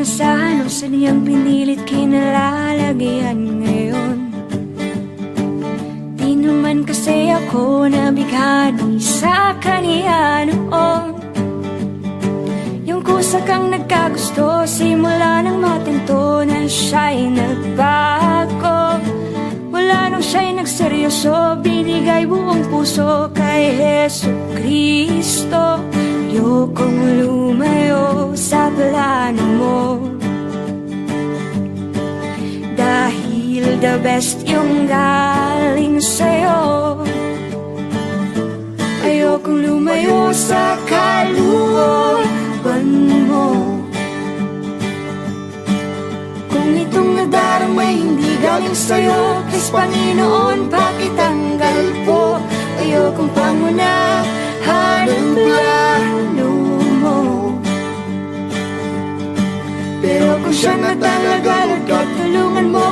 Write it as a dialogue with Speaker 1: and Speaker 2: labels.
Speaker 1: inaasahan o sadyang pinilit kinalalagyan ngayon. Di naman kasi ako nabighani sa kaniya noon. Yung kusa kang nagkagusto, simula nang matinto na siya'y nagbago. Wala nang siya'y nagseryoso, binigay buong puso kay Jesucristo. Ayokong lumayo sa plano mo, dahil the best yung galing sa'yo. Ayokong lumayo sa kalooban mo. Kung itong nadarama hindi galing sa'yo, please Panginoon, pakitanggal po. Ayokong pangunahan ang plano mo. Pero kung siya na talaga, nagkatulungan mo